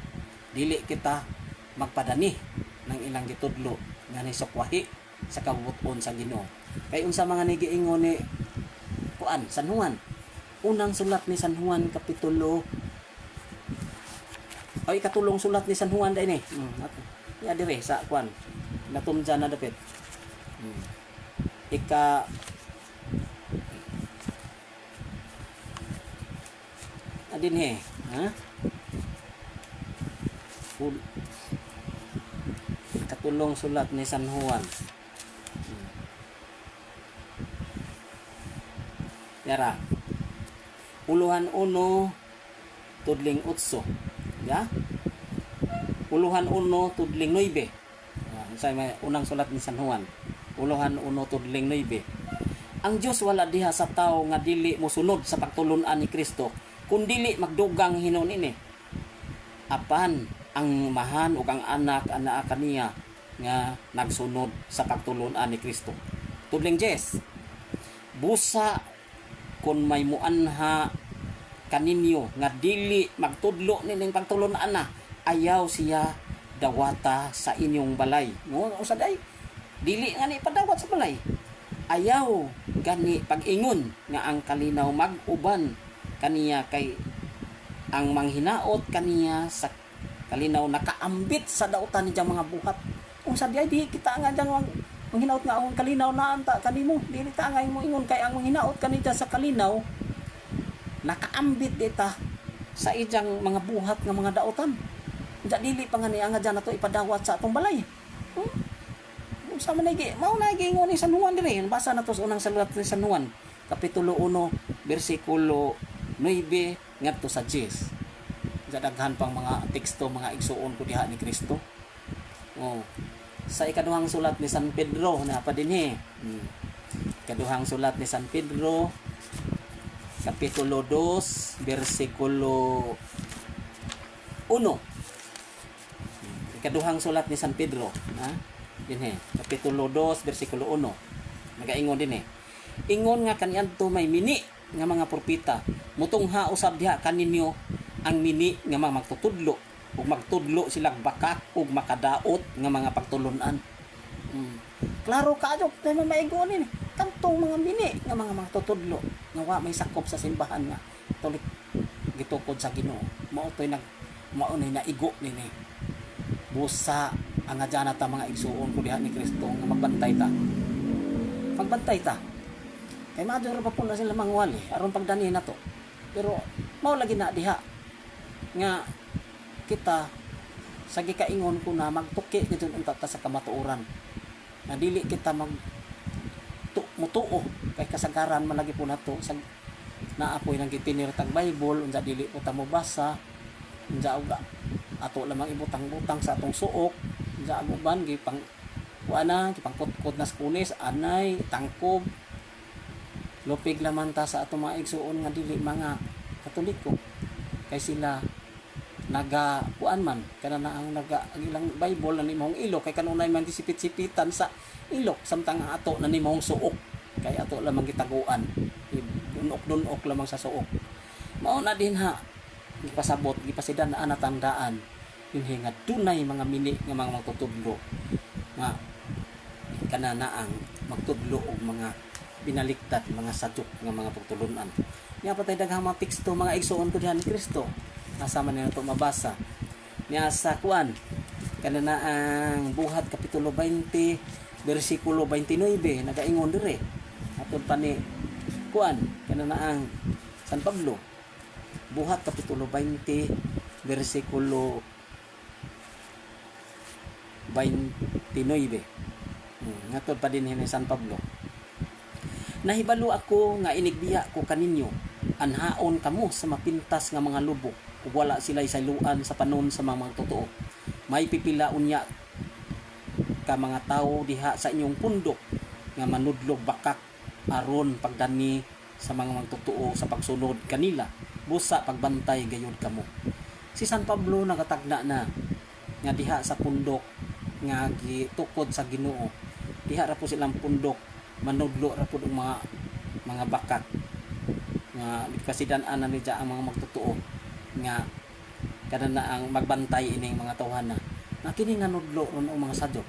Dili kita magpadani ng ilang gitudlo nga ni sukwahi sa kabubuton sa Ginoo. Kay unsa mga nigiingon ni San Juan, unang sulat ni San Juan kapitulo ay katulong sulat ni San Juan dai ni. Ya dire sa kuan. Natumja na dapit. Ika adin he, ha? Katulong sulat ni San Juan. Yara. Puluhan uno tudling utso. Ya? Puluhan uno tudling 9. Sa may unang sulat ni San Juan. Puluhan uno tudling 9. Ang Dios wala diha sa tao nga dili mosunod sa pagtulon-an ni Kristo, kun dili magdugang hinon ini. Apan ang mahan ug ang anak anaa kaniya nga nagsunod sa pagtulon-an ni Kristo. Tudling 10. Busa kun may muanha kaninyo nga dili magtudlo nining pagtulon-an na, ayaw siya dawata sa inyong balay. No, usad ay dili nga ni padawat sa balay. Ayaw gani pag-ingon nga ang kalinaw mag-uban kaniya kay ang manghinaot kaniya sa kalinaw nakaambit sa dautan ni mga buhat. Usad ay di kita nga jang manghinaot nga ang kalinaw na anta kanimo, dili ta nga mo ingon kay ang manghinaot kaniya sa kalinaw nakaambit dita sa ijang mga buhat nga mga dautan. Unya dili pa nga niya nga dyan nato ipadawat sa atong balay. Sa manigi, mao na giingon ni San Juan dire. Basa nato sa unang sulat ni San Juan, kapitulo 1, bersikulo 9 ngadto sa 10. Daghan pang mga teksto mga igsuon ko diha ni Kristo. Sa ikaduhang sulat ni San Pedro na pa dinhi. Ikaduhang sulat ni San Pedro, kapitulo 2, bersikulo 1. Ikaduhang sulat ni San Pedro, ha? Dinhi, kapitulo 2, bersikulo 1. Nagaingon dinhi. Ingon nga kaniadto may mini nga mga propeta, mutungha usab diha kaninyo ang mini nga mga magtutudlo ug magtudlo silang bakak ug makadaot nga mga pagtulon-an. Klaro kaadto tay maigo ni kantong mga mini nga mga magtutudlo nga wa may sakop sa simbahan nga tulik gitukod sa Ginoo. Mao toy maunay na igo nini. Busa ang adyan ta mga igsuon ko diha ni Kristo nga magbantay ta. Pagbantay ta. Kay maduro pa po na sila mangwali aron pagdani na to. Pero mao lagi na diha nga kita sa gikaingon ko na magtuki dito unta ta sa kamatuoran. Na dili kita mutuo kay kasagaran man lagi po nato sa naapoy nang gipinir tag Bible unsa dili po ta mobasa unsa uga ato lamang ibutang-butang sa atong suok unsa aguban gipang kuana gipangkot-kot nas kunis anay tangkob lupig laman ta sa atong mga igsuon nga dili mga Katoliko kay sila naga kuan man kana na ang naga ilang Bible na nimong ilok kay kanunay man disipit-sipitan sa ilok samtang ato na nimong suok kay ato lamang gitaguan dunok-dunok lamang sa suok. Mao na din ha gipasabot gipasidaan na tandaan yun nga dunay mga mini nga mga magtutudlo nga kananaang magtudlo og mga binaliktad mga sadyok nga mga pagtulunan. Nya patay daghang mga teksto mga igsuon ko diha ni Kristo. Nasa man nito mabasa. Nya sa kuan kana na ang Buhat kapitulo 20 bersikulo 29 nagaingon dire atol pa ni kuan kana na ang San Pablo. Buhat kapitulo 20 bersikulo 29. Ngatod pa din ni San Pablo. Nahibalo ako nga inigbiya ko kaninyo, anhaon kamo sa mapintas nga mga lubok, ug wala sila isayluan sa panon sa mga totoo. May pipila unya ka mga tawo diha sa inyong pundok nga manudlog bakak aron pagdani sa mga totoo sa pagsunod kanila, busa pagbantay gayud kamo. Si San Pablo nagatagna na nga diha sa pundok nga gitukod sa Ginoo, diha ra po silang pundok manudlo ra pud ang mga bakak nga kasidan-an na nidya ang mga magtotoo nga kada na ang magbantay ining mga tawhana na kini nga nudlo ron ang mga sadyo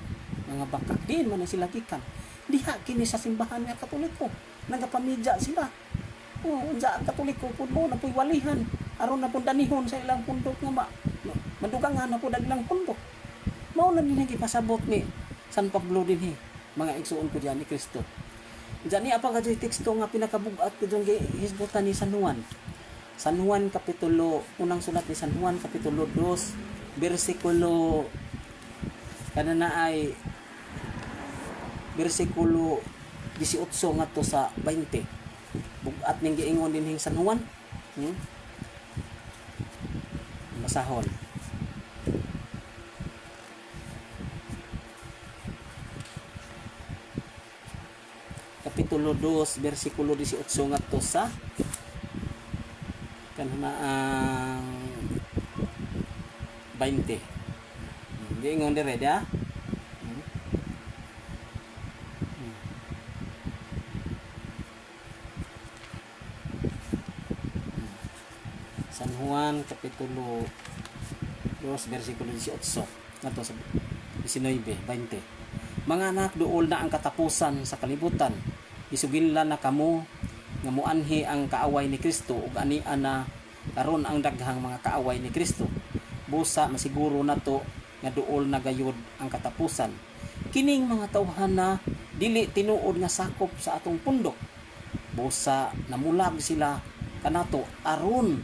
mga bakak din man sila gikan diha kini sa simbahan nga Katoliko nagapamidya sila unsa ang Katoliko pud mo na puy walihan aron na pud danihon sa ilang pundok nga madugangan na pud ang ilang pundok mao na din gipasabot ni San Pablo dinhi mga igsuon ko diyan ni Kristo. Diyan ni apa ka teksto nga pinakabugat ko diyan hisgutan ni San Juan. San Juan kapitulo unang sulat ni San Juan kapitulo 2 bersikulo kanana ay bersikulo 18 ngadto sa 20. Bugat ning giingon dinhi San Juan. Masahon. Kapitulo 2 bersikulo 18 ngadto sa kanana ang 20. Giingon dire dia. San Juan kapitulo 2 bersikulo 18 ngadto sa 19, 20. Mga anak, duol na ang katapusan sa kalibutan. Isuginlan na kamo nga muanhi ang kaaway ni Kristo ug ania na karon ang daghang mga kaaway ni Kristo. Busa masiguro nato nga duol na gayud ang katapusan. Kining mga tawhana dili tinuod nga sakop sa atong pundok. Busa namulag sila kanato aron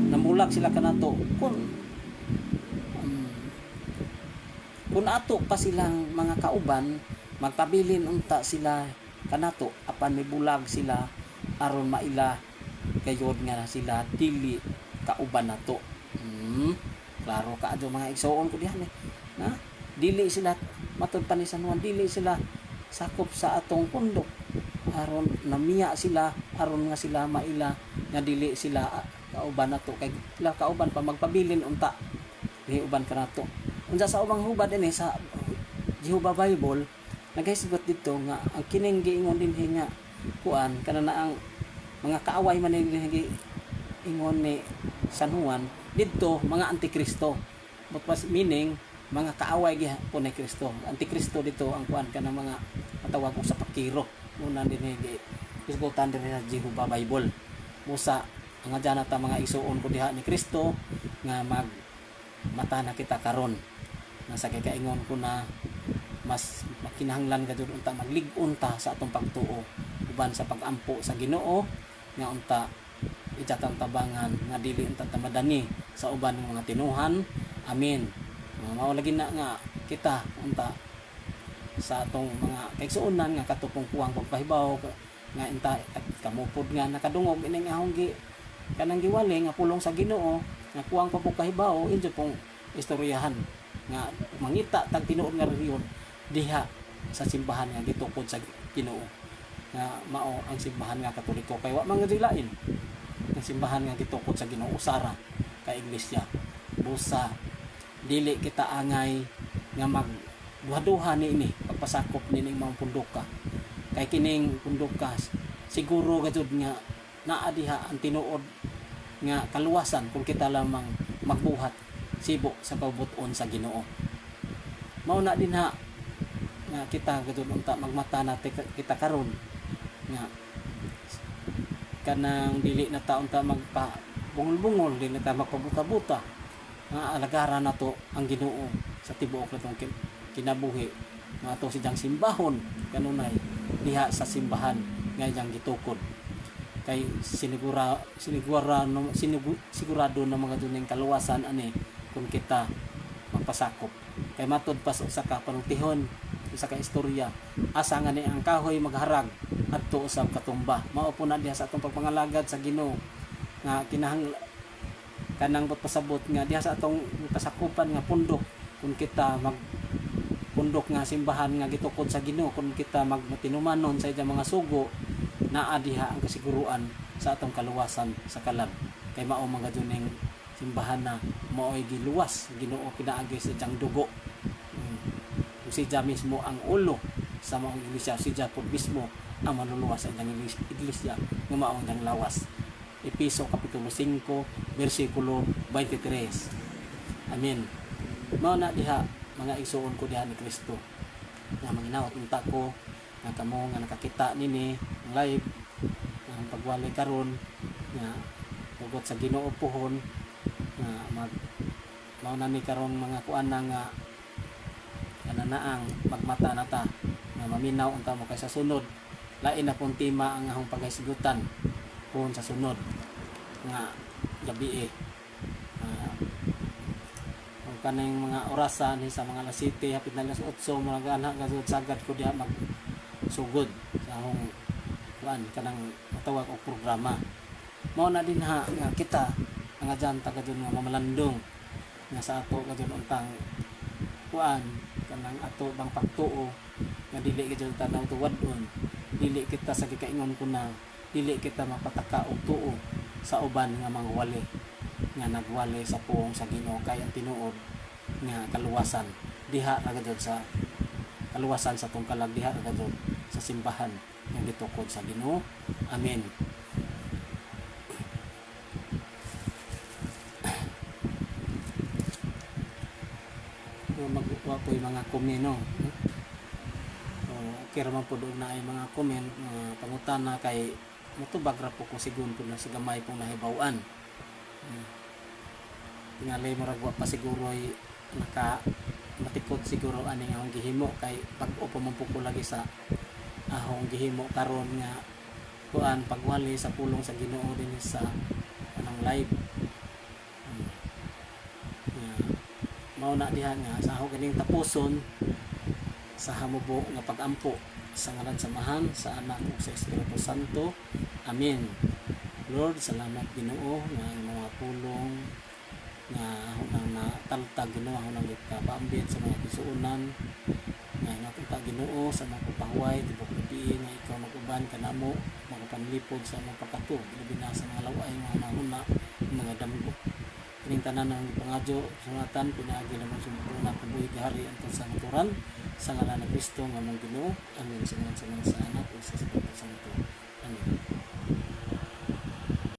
namulag sila kanato kung ato pa silang mga kauban magpabilin unta sila kanato apan may bulag sila aron maila gayod nga sila dili kauban nato. Klaro ka adto mga igsoon ko dihan na dili sila matud pa ni San Juan dili sila sakop sa atong pundok aron namiya sila aron nga sila maila nga dili sila kauban nato kay sila kauban pa magpabilin unta di uban kanato. Unsa sa ubang hubad ini sa Jehovah Bible nagahisgot dito nga ang kining giingon dinhi nga kuan kanana ang mga kaaway man dinhi ingon ni San Juan didto mga antikristo but meaning mga kaaway gyapon ni Kristo. Antikristo dito ang kuan kanang mga matawag og sa pakiro muna dinhi hisgotan dinhi sa Jehovah Bible. Musa ang adyan ta mga isuon ko diha ni Kristo nga mata na kita karon nasa kakaingon ko na mas makinahanglan gadud unta maglig-on ta sa atong pagtuo uban sa pagampo sa Ginoo nga unta itatang tabangan nga dili unta ta madani sa uban ng mga tinuhan. Amen. Mao lagi na nga kita unta sa atong mga kaigsuonan nga katupong kuwang pagpahibaw nga inta kamupod nga nakadungog ining ahong kanang giwali nga pulong sa Ginoo nga kuwang pagpahibaw injo pong istoryahan nga mangita tag tinuod nga riyon diha sa simbahan nga gitukod sa Ginoo nga mao ang simbahan nga Katoliko kay wa man dilain ang simbahan nga gitukod sa Ginoo usara ka iglesia. Busa dili kita angay nga magduha-duha niini pagpasakop nining mga pundoka kay kining pundoka siguro gadud nga naa diha ang tinuod nga kaluwasan kung kita lamang magbuhat sibo sa kaubuton sa Ginoo. Mao na din ha nga kita gadud unta magmata na kita karon nga kanang dili na ta unta magpa bungol-bungol dili na ta magpabuta-buta nga alagaran nato ang Ginoo sa tibuok natong kinabuhi nga ato sidyang simbahon kanunay diha sa simbahan nga iyang gitukod kay sigurado na mga duning kaluwasan ani kung kita magpasakop kay matud pa sa usa ka panultihon usa ka istorya asa nga ni ang kahoy magharag adto usab katumba mao po na diha sa atong pagpangalagad sa Ginoo nga kinahang kanang pasabot nga diha sa atong pasakupan nga pundok kung kita pundok nga simbahan nga gitukod sa Ginoo kung kita magmatinumanon sa iyang mga sugo naa diha ang kasiguruan sa atong kaluwasan sa kalag kay mao mga duning simbahan na mao'y giluwas Ginoo pinaagi sa iyang dugo kung siya mismo ang ulo sa mga iglesia siya po mismo ang maluluwas sa iyang iglesia nga mao ang lawas Episo kapitulo 5 bersikulo 23 amen mao na diha mga igsoon ko diha ni Kristo nga manginawat unta ko nga kamo nga nakakita nini ang live ang pagwalay karon nga ugot sa Ginoo pohon nga mao na ni karon mga kuana nga kananaang magmata nata nga maminaw unta mo kay sa sunod lain na pong tema ang ahong pagahisgutan pohon sa sunod nga gabi kanang mga orasan sa mga alas 7 hapit na alas 8 mga anak gasud sagad ko diha magsugod sa akong kuan kanang matawag og programa mao na din ha nga kita nga dyan tagadun nga mamalandong nga sa ato kadun untang kuan kanang ato bang pagtuo nga dili kadun tanaw tuwadon dili kita sa gikaingon ko na dili kita mapataka og tuo sa uban nga mga wali nga nagwali sa puong sa Ginoo kay ang tinuod nga kaluwasan diha ra gadto sa kaluwasan sa tong kalag diha ra gadto sa simbahan nga gitukod sa Ginoo amen magwa po yung mga komeno okay raman po doon na ay mga komen pangutana kay mutubag ra po ko sigun po na sa gamay pong nahibawan tingalay mo ragwa pa siguro ay naka matikod siguro aning ahong gihimo kay pag-upo man po ko lagi sa ahong gihimo karon nga kuan pagwali sa pulong sa Ginoo din sa anang live mao na diha nga sa ako ganing tapuson sa hamubo nga pag-ampo sa ngalan sa Amahan sa Anak ug sa Espiritu Santo amen Lord salamat Ginoo nga mga pulong nga hunang nataltag Ginoo hunang gipabambit sa mga kisuunan nga natulta Ginoo sa mga pahuway tibok gabi nga ikaw mag-uban kanamo magapanlipod sa mga pagkato labi na sa mga laway mga nahuna mga damgo kining tanan ng pangadyo sunatan pinaagi naman sumuna kabuhi gahari ang sa naturan sa ngalan ni Kristo nga mong Ginoo amen sa ngalan sa Anak ug sa Espiritu Santo amen